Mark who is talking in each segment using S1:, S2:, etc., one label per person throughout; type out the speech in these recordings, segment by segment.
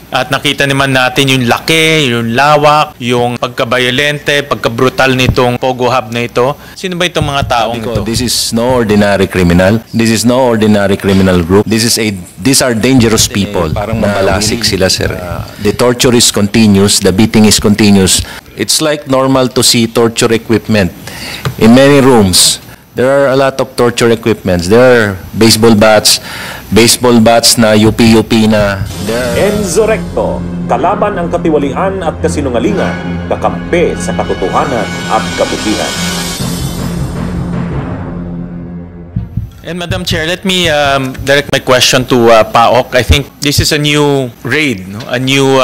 S1: At nakita naman natin yung laki, yung lawak, yung pagkabayolente, pagkabrutal nitong Pogo Hub na ito. Sino ba itong mga taong ito?
S2: This is no ordinary criminal. This is no ordinary criminal group. These are dangerous people. Parang mabalasik sila, sir. The torture is continuous. The beating is continuous. It's like normal to see torture equipment in many rooms. There are a lot of torture equipments. There are baseball bats na UP na.
S3: Enzo Recto, kalaban ang katiwalian at kasinungalingan, kakampi sa katotohanan at kabutihan.
S1: And Madam Chair, let me direct my question to PAOK. I think this is a new raid, no? A new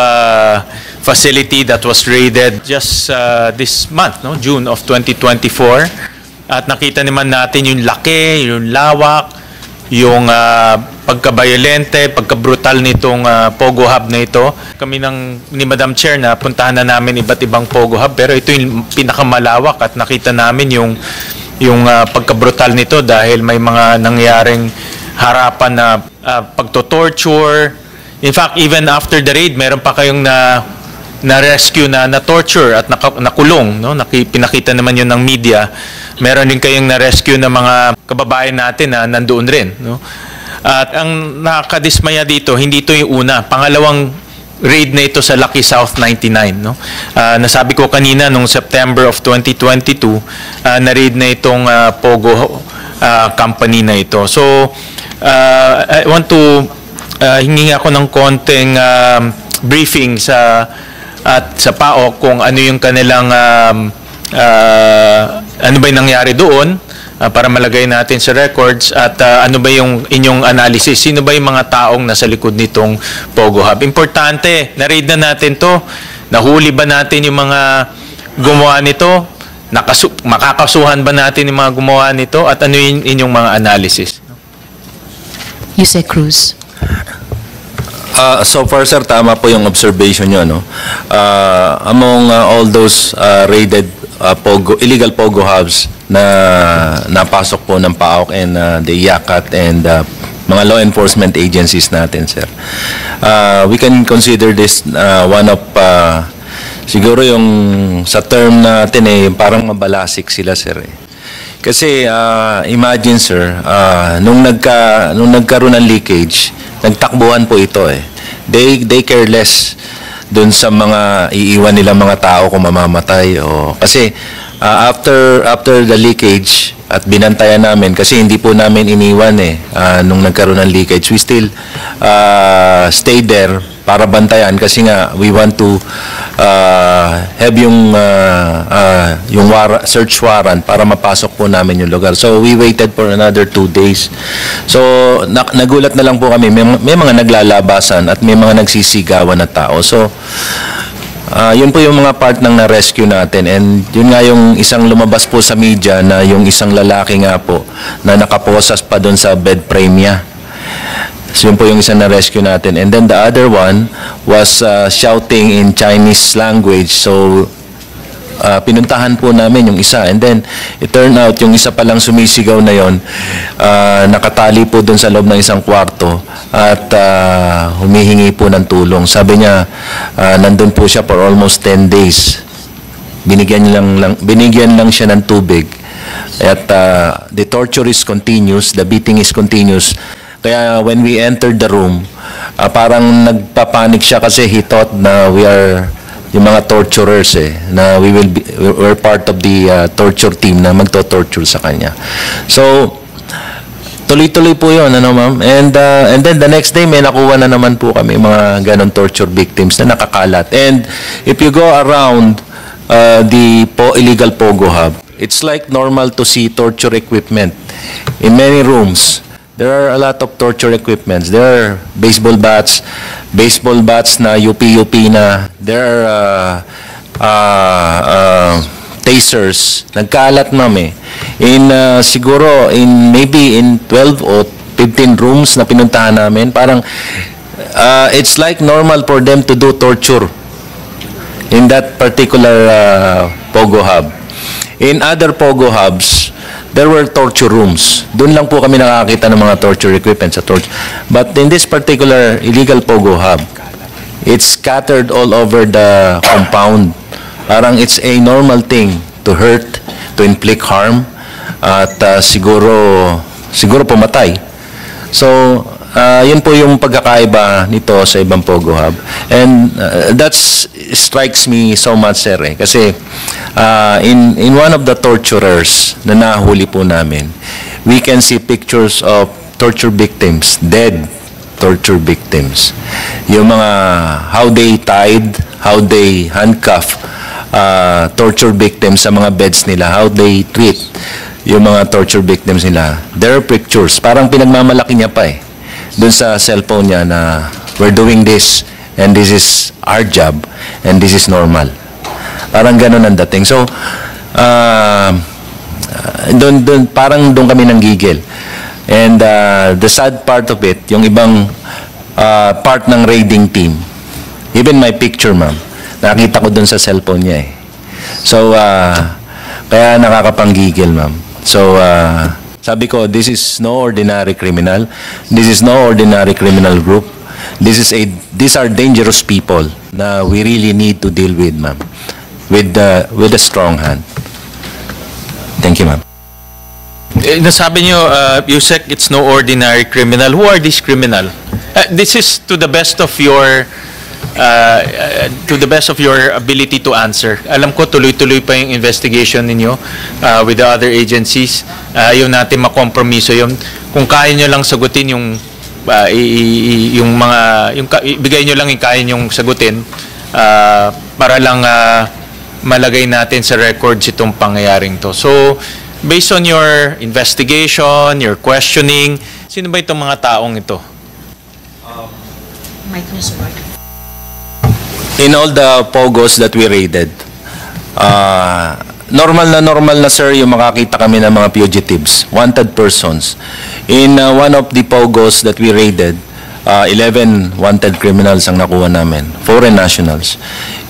S1: facility that was raided just this month, no? June of 2024. At nakita naman natin yung laki, yung lawak, yung pagkabayolente, pagkabrutal nitong Pogo Hub na ito. Kami ni Madam Chair na puntahan na namin iba't ibang Pogo Hub, pero ito yung pinakamalawak at nakita namin yung pagkabrutal nito dahil may mga nangyaring harapan na pagto-torture. In fact, even after the raid, meron pa kayong na-rescue na torture at nakulong, no? Pinakita naman yun ng media. Meron din kayong na-rescue na mga kababayan natin na nandoon rin, no? At ang nakakadismaya dito, hindi ito yung una. Pangalawang raid na ito sa Lucky South 99, no? Nasabi ko kanina nung September of 2022, na-raid na itong Pogo company na ito. So, I want to hingi ako ng konting briefing sa PAOK kung ano yung kanilang ano ba yung nangyari doon para malagay natin sa records at ano ba yung inyong analysis? Sino ba yung mga taong nasa likod nitong Pogo Hub? Importante, na-raid na natin to. Nahuli ba natin yung mga gumawa nito? Makakasuhan ba natin yung mga gumawa nito? At ano yung inyong mga analysis?
S4: Yuse Cruz.
S2: So far, sir, tama po yung observation nyo, no? Among all those raided illegal Pogo Hubs na napasok po ng PAOK and the IACAT and mga law enforcement agencies natin, sir. We can consider this one of siguro yung sa term natin parang mabalasik sila, sir. Kasi imagine, sir, nung nagkaroon ng leakage, nagtakbuhan po ito They care less dun sa mga iiwan nila mga tao kung mamamatay kasi after the leakage at binantayan namin kasi hindi po namin iniwan nung nagkaroon ng leakage, we still stayed there para bantayan kasi nga we want to have yung search warrant para mapasok po namin yung lugar. So we waited for another 2 days. So nagulat na lang po kami, may mga naglalabasan at may mga nagsisigawan na tao. So yun po yung mga part ng na-rescue natin and yun nga yung isang lumabas po sa media na yung isang lalaki nga po na nakaposas pa doon sa bed frame niya. So yun po yung isang na-rescue natin. And then the other one was shouting in Chinese language. So pinuntahan po namin yung isa. And then it turned out yung isa palang sumisigaw na yon nakatali po dun sa loob ng isang kwarto at humihingi po ng tulong. Sabi niya nandun po siya for almost 10 days. Binigyan lang siya ng tubig. At the torture is continuous, the beating is continuous. Kaya when we entered the room, parang nagpapanik siya kasi he thought na we are yung mga torturers na we're part of the torture team na magto-torture sa kanya. So tuloy-tuloy po 'yon, ma'am. And then the next day may nakuha na naman po kami mga ganon torture victims na nakakalat. And if you go around the illegal Pogo Hub, it's like normal to see torture equipment in many rooms. There are a lot of torture equipments. There are baseball bats na UP na. There are tasers. Nagkalat siguro maybe in 12 or 15 rooms na pinuntahan namin. Parang it's like normal for them to do torture in that particular Pogo Hub. In other Pogo Hubs, there were torture rooms. Doon lang po kami nakakita ng mga torture equipment sa torture. But in this particular illegal Pogo Hub, It's scattered all over the compound. Parang it's a normal thing to hurt, to inflict harm, at siguro pumatay. So, yun po yung pagkakaiba nito sa ibang Pogo Hub. And that strikes me so much, sir. Kasi in one of the torturers na nahuli po namin, we can see pictures of torture victims, dead torture victims. Yung mga how they tied, how they handcuff torture victims sa mga beds nila, how they treat yung mga torture victims nila. There are pictures. Parang pinagmamalaki niya pa dun sa cellphone niya na we're doing this and this is our job and this is normal. Parang ganun ang dating. So, parang doon kami nanggigil. And the sad part of it, yung ibang part ng raiding team, even my picture, ma'am, nakita ko dun sa cellphone niya So, kaya nakakapanggigil, ma'am. So, sabi ko, this is no ordinary criminal. This is no ordinary criminal group. These are dangerous people na we really need to deal with, ma'am, with a strong hand. Thank you, ma'am.
S1: Nasabi niyo, Yusek, it's no ordinary criminal. Who are these criminal? This is to the best of your ability to answer. Alam ko tuloy-tuloy pa yung investigation ninyo with the other agencies. Yung natin makompromiso yun. Kung kaya nyo lang sagutin yung ibigay nyo lang yung kaya nyong sagutin para lang malagay natin sa records itong pangyayaring to. So, based on your investigation, your questioning, sino ba itong mga taong ito?
S2: In all the Pogos that we raided, normal na sir yung makakita kami ng mga fugitives, wanted persons. In one of the Pogos that we raided, 11 wanted criminals ang nakuha namin, foreign nationals.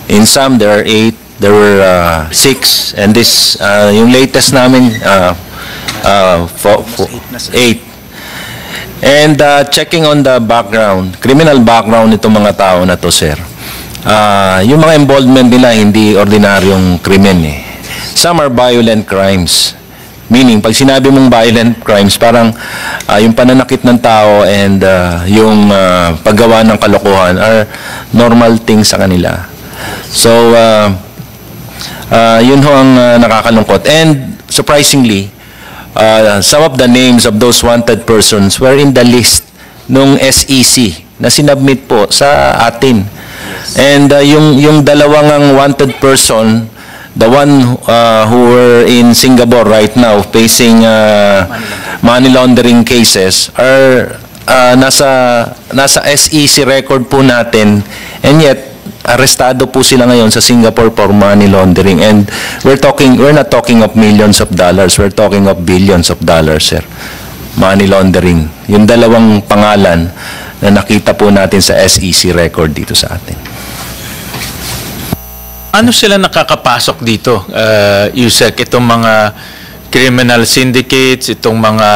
S2: In some, there are 8, there were 6, and this, yung latest namin, 8. And checking on the background, criminal background nitong mga tao na to, sir, yung mga involvement nila hindi ordinaryong krimen Some are violent crimes. Meaning, pag sinabi mong violent crimes, parang yung pananakit ng tao and yung paggawa ng kalokohan are normal things sa kanila. So, yun ho ang nakakalungkot. And surprisingly, some of the names of those wanted persons were in the list nung SEC na sinubmit po sa atin. And yung dalawang wanted person, the one who were in Singapore right now facing money laundering cases are nasa SEC record po natin, and yet arestado po sila ngayon sa Singapore for money laundering. And we're not talking of millions of dollars, we're talking of billions of dollars, sir. Money laundering. Yung dalawang pangalan na nakita po natin sa SEC record dito sa atin.
S1: Ano sila nakakapasok dito, Yusek? Itong mga criminal syndicates, itong mga,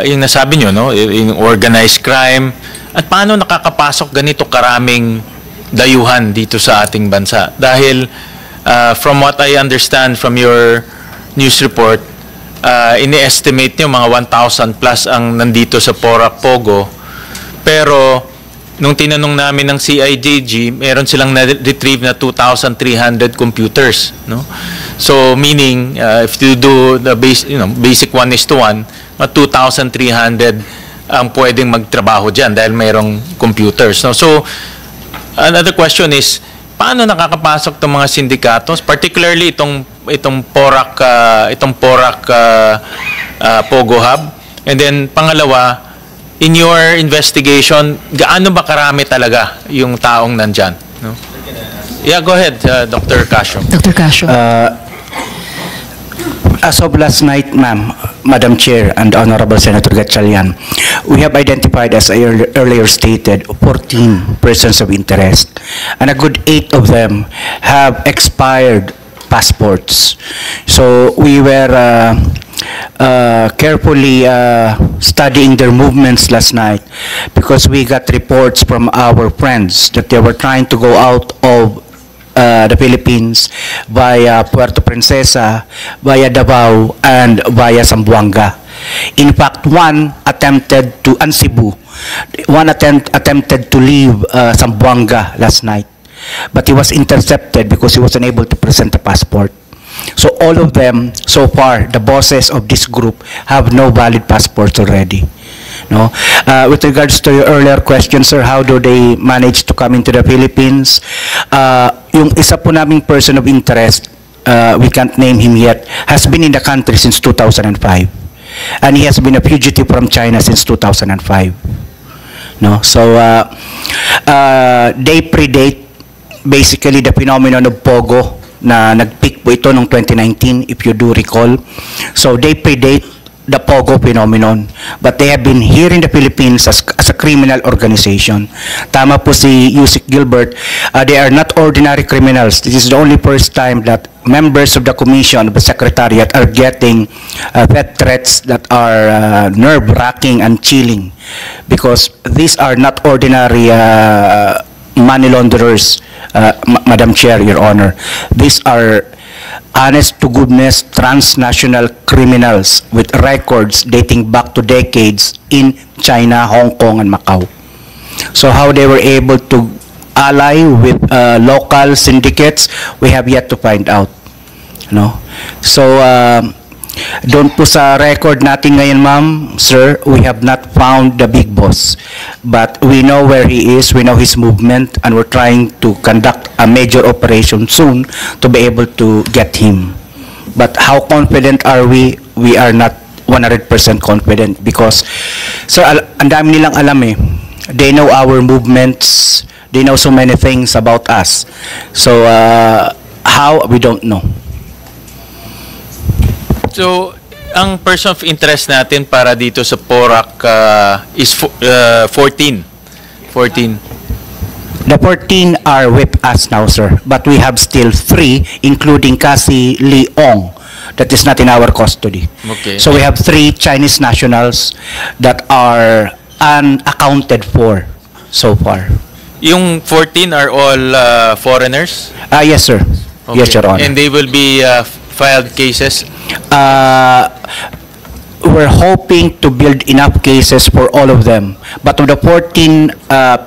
S1: yung nasabi nyo, no? Yung organized crime. At paano nakakapasok ganito karaming dayuhan dito sa ating bansa? Dahil, from what I understand from your news report, ini-estimate nyo mga 1,000 plus ang nandito sa Porac Pogo. Pero, nung tinanong namin ng CIDG, meron silang na-retrieve na 2,300 computers, no? So meaning if you do the basic 1:1, 2,300 ang pwedeng magtrabaho diyan dahil mayroong computers, no? So another question is, paano nakakapasok tong mga sindikatos, particularly itong Porac Pogo Hub? And then pangalawa, in your investigation, gaano ba karami talaga yung taong nandyan? No? Yeah, go ahead, Dr. Casio.
S4: Dr. Casio.
S5: As of last night, ma'am, Madam Chair and Honorable Senator Gatchalian, we have identified, as I earlier stated, 14 persons of interest, and a good 8 of them have expired passports. So we were carefully studying their movements last night because we got reports from our friends that they were trying to go out of the Philippines via Puerto Princesa, via Davao, and via Zamboanga. In fact, one attempted to leave Zamboanga last night, but he was intercepted because he was unable to present a passport. So all of them, so far, the bosses of this group have no valid passports already. No? With regards to your earlier question, sir, how do they manage to come into the Philippines? Yung isa po naming person of interest, we can't name him yet, has been in the country since 2005. And he has been a fugitive from China since 2005. No? So, they predate basically the phenomenon of Pogo na nag-peak po ito noong 2019, if you do recall. So, they predate the Pogo phenomenon. But they have been here in the Philippines as a criminal organization. Tama po si Yusik Gilbert, they are not ordinary criminals. This is the only first time that members of the commission of the secretariat are getting death threats that are nerve-wracking and chilling, because these are not ordinary money launderers, Madam Chair, Your Honor. These are honest-to-goodness transnational criminals with records dating back to decades in China, Hong Kong, and Macau. So how they were able to ally with local syndicates, we have yet to find out. No? So, doon po sa record natin ngayon, ma'am, sir, we have not found the big boss. But we know where he is, we know his movement, and we're trying to conduct a major operation soon to be able to get him. But how confident are we? We are not 100% confident because, sir, ang dami nilang alam eh. They know our movements, they know so many things about us. So, how? We don't know.
S1: So, ang person of interest natin para dito sa PORAC is 14. 14.
S5: The 14 are with us now, sir. But we have still 3, including Cassie Leong, that is not in our custody.
S1: Okay.
S5: So we have 3 Chinese nationals that are unaccounted for so far.
S1: Yung 14 are all foreigners?
S5: Yes, sir.
S1: Okay.
S5: Yes, Your Honor.
S1: And they will be filed cases?
S5: We're hoping to build enough cases for all of them. But of the 14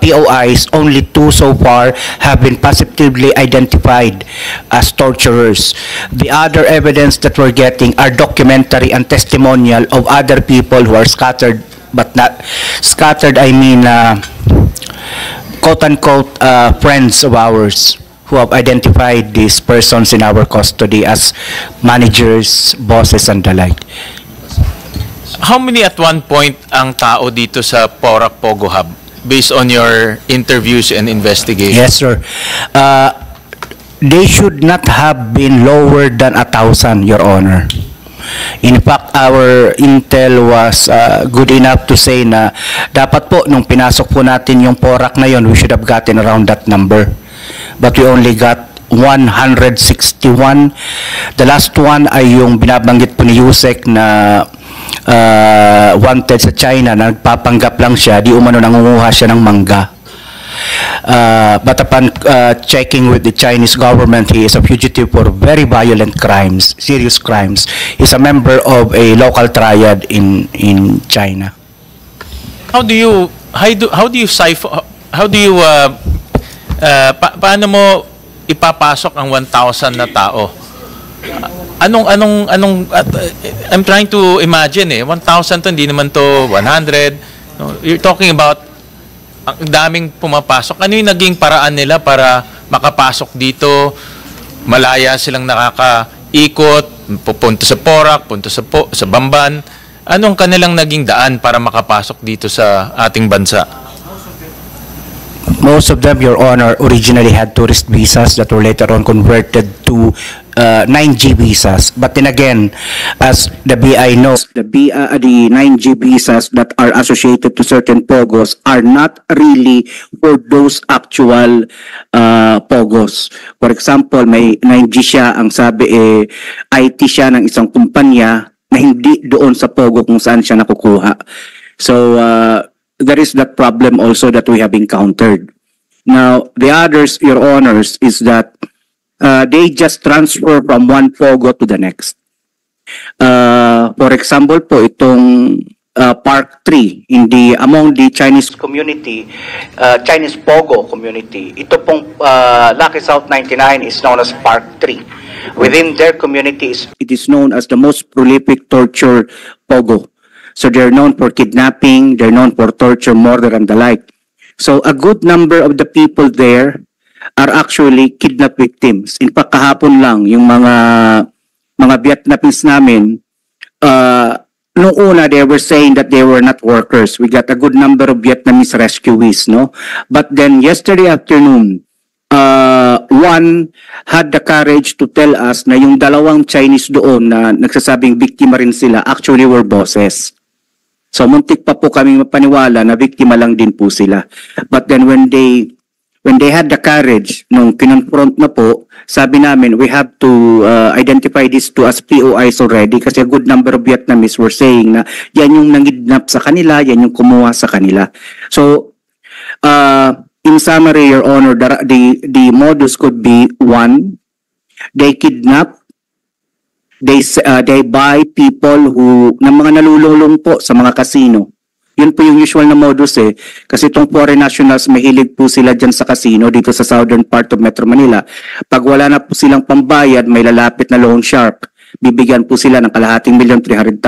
S5: POIs, only 2 so far have been positively identified as torturers. The other evidence that we're getting are documentary and testimonial of other people who are scattered, but not scattered, I mean, quote-unquote, friends of ours who have identified these persons in our custody as managers, bosses, and the like.
S1: How many at one point ang tao dito sa PORAC Pogo Hub based on your interviews and investigations?
S5: Yes, sir. They should not have been lower than 1,000, Your Honor. In fact, our intel was good enough to say na dapat po, nung pinasok po natin yung PORAC na yun, we should have gotten around that number. But we only got 161. The last one ay yung binabanggit po ni Yusek na wanted sa China, na nagpapanggap lang siya, di umano nangunguha siya ng mangga. But upon checking with the Chinese government, he is a fugitive for very violent crimes, serious crimes. He's a member of a local triad in China.
S1: How do you paano mo ipapasok ang 1,000 na tao? I'm trying to imagine 1,000 to, hindi naman to 100. No? You're talking about ang daming pumapasok. Ano yung naging paraan nila para makapasok dito? Malaya silang nakakaikot, pupunta sa PORAC, punta sa Bamban. Anong kanilang naging daan para makapasok dito sa ating bansa?
S5: Most of them, Your Honor, originally had tourist visas that were later on converted to 9G visas. But then again, as the BI knows, the 9G visas that are associated to certain POGOs are not really for those actual POGOs. For example, may 9G siya, ang sabi IT siya ng isang kumpanya, na hindi doon sa Pogo kung saan siya nakukuha. So, there is that problem also that we have encountered. Now, the others, Your Honors, is that they just transfer from one Pogo to the next. For example po, itong Park 3 among the Chinese community, Chinese Pogo community, ito pong Lucky South 99 is known as Park 3. Within their community, it is known as the most prolific torture Pogo. So they're known for kidnapping, they're known for torture, murder, and the like. So a good number of the people there are actually kidnap victims. In fact, kahapon lang, yung mga Vietnamese namin, noong una, they were saying that they were not workers. We got a good number of Vietnamese rescuees, no? But then yesterday afternoon, one had the courage to tell us na yung dalawang Chinese doon na nagsasabing biktima rin sila actually were bosses. So muntik pa po kaming mapaniwala na biktima lang din po sila. But then when they had the courage, nung kinonfront na po, sabi namin, we have to identify this to as POIs already kasi a good number of Vietnamese were saying na yan yung nangidnap sa kanila, yan yung kumuha sa kanila. So, in summary, Your Honor, the modus could be one, they kidnap, they buy people ng mga nalululong po sa mga casino. Yun po yung usual na modus kasi itong foreign nationals mahilig po sila dyan sa casino dito sa southern part of Metro Manila. Pag wala na po silang pambayad, may lalapit na loan shark. Bibigyan po sila ng kalahating milyon, 300,000.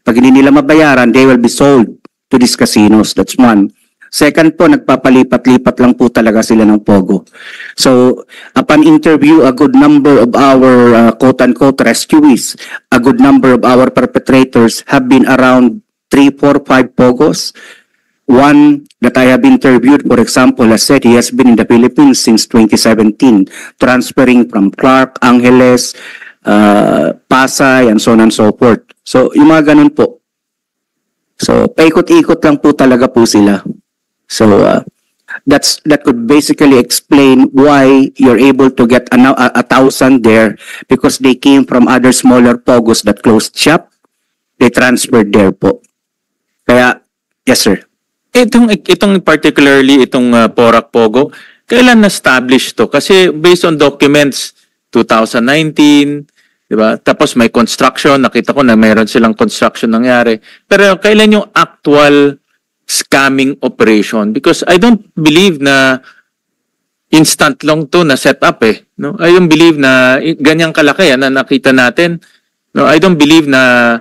S5: Pag hindi nila mabayaran, they will be sold to these casinos. That's one. Second po, nagpapalipat-lipat lang po talaga sila ng Pogo. So, upon interview, a good number of our quote-unquote rescuees, a good number of our perpetrators have been around 3, 4, 5 Pogos. One that I have interviewed, for example, has said he has been in the Philippines since 2017, transferring from Clark, Angeles, Pasay, and so on and so forth. So, yung mga ganun po. So, paikot-ikot lang po talaga po sila. So, that could basically explain why you're able to get a 1,000 there because they came from other smaller Pogos that closed shop. They transferred there po. Kaya, yes sir.
S1: Itong particularly, itong Porac Pogo, kailan na-establish to? Kasi based on documents, 2019, di ba? Tapos may construction, nakita ko na mayroon silang construction nangyari. Pero kailan yung actual scamming operation? Because I don't believe na instant lang to na set up no? I don't believe na ganyang kalaki na nakita natin. No, I don't believe na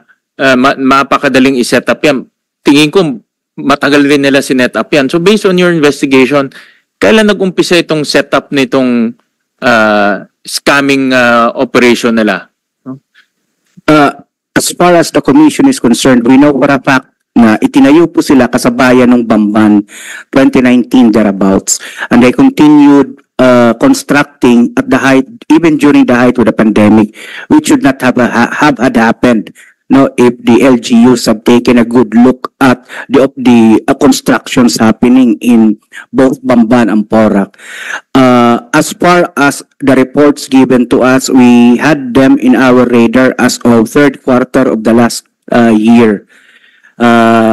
S1: mapakadaling i-set up yan. Tingin ko matagal rin nila sinet up yan. So based on your investigation, kailan nag-umpisa itong setup nitong scamming operation nila? No?
S5: As far as the commission is concerned, we know for a fact na itinayo po sila kasabayan ng Bamban 2019 thereabouts, and they continued constructing at the height, even during the height of the pandemic, which should not have had happened. No, if the LGUs have taken a good look at the constructions happening in both Bamban and Porac. As far as the reports given to us, we had them in our radar as of third quarter of the last year.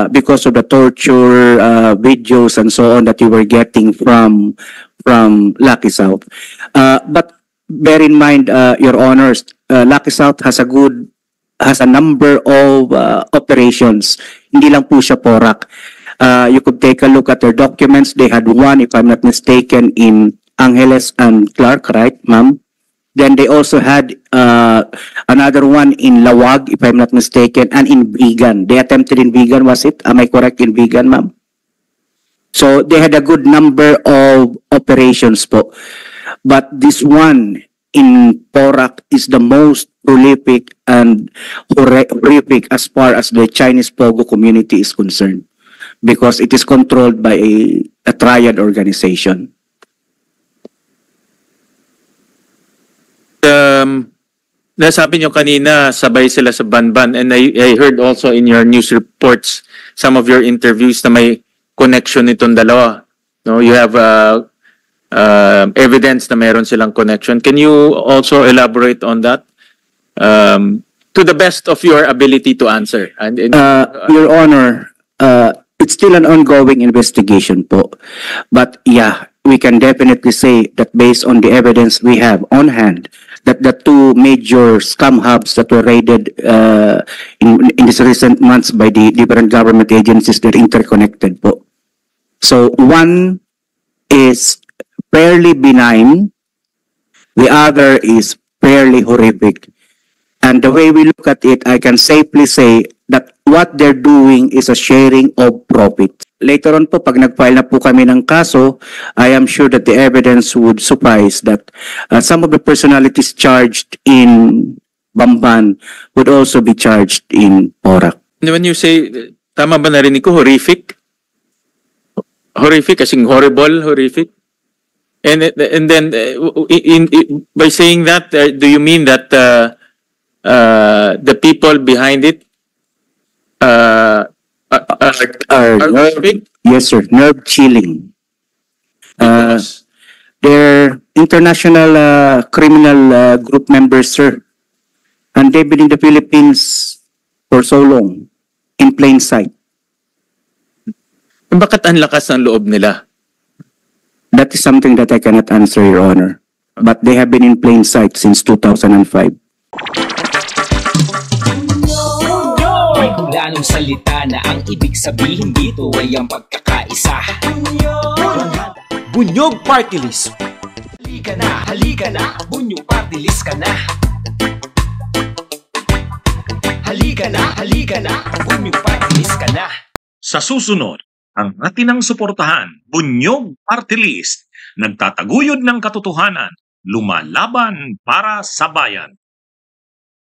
S5: Because of the torture videos and so on that you were getting from Lucky South. But bear in mind, Your Honors, Lucky South has a number of operations. Hindi lang po siya Porac. You could take a look at their documents. They had one, if I'm not mistaken, in Angeles and Clark, right, ma'am? Then they also had another one in Lawag, if I'm not mistaken, and in Vigan. They attempted in Vigan, was it? Am I correct in Vigan, ma'am? So they had a good number of operations po. But this one in Porac is the most prolific and horrific as far as the Chinese Pogo community is concerned because it is controlled by a triad organization.
S1: Nasabi nyo kanina, sabay sila sa Banban, and I heard also in your news reports, some of your interviews na may connection nitong dalawa. No, you have evidence na meron silang connection. Can you also elaborate on that? To To the best of your ability to answer.
S5: Your Honor, it's still an ongoing investigation po. But yeah, we can definitely say that based on the evidence we have on hand, that the two major scam hubs that were raided in these recent months by the different government agencies, they're interconnected po. So one is fairly benign, the other is fairly horrific. And the way we look at it, I can safely say that what they're doing is a sharing of profit. Later on po, pag nag-file na po kami ng kaso, I am sure that the evidence would suffice that some of the personalities charged in Bamban would also be charged in Porac.
S1: When you say, tama ba narinig ko, horrific? Horrific, kasing horrible, horrific? And then, by saying that, do you mean that the people behind it are horrific?
S5: Yes, sir. Nerve chilling.
S1: Because
S5: They're international criminal group members, sir. And they've been in the Philippines for so long, in plain sight.
S1: bakit ang lakas ng loob nila?
S5: That is something that I cannot answer, Your Honor. But they have been in plain sight since 2005.
S6: May kulanong salita na ang ibig sabihin dito ay ang pagkakaisa. Bunyog Party List. Halika na, Bunyog Party List ka na. Halika na, Bunyog Party List ka na.
S3: Sa susunod, ang atinang suportahan, Bunyog Party List, nagtataguyod ng katotohanan, lumalaban para sa bayan.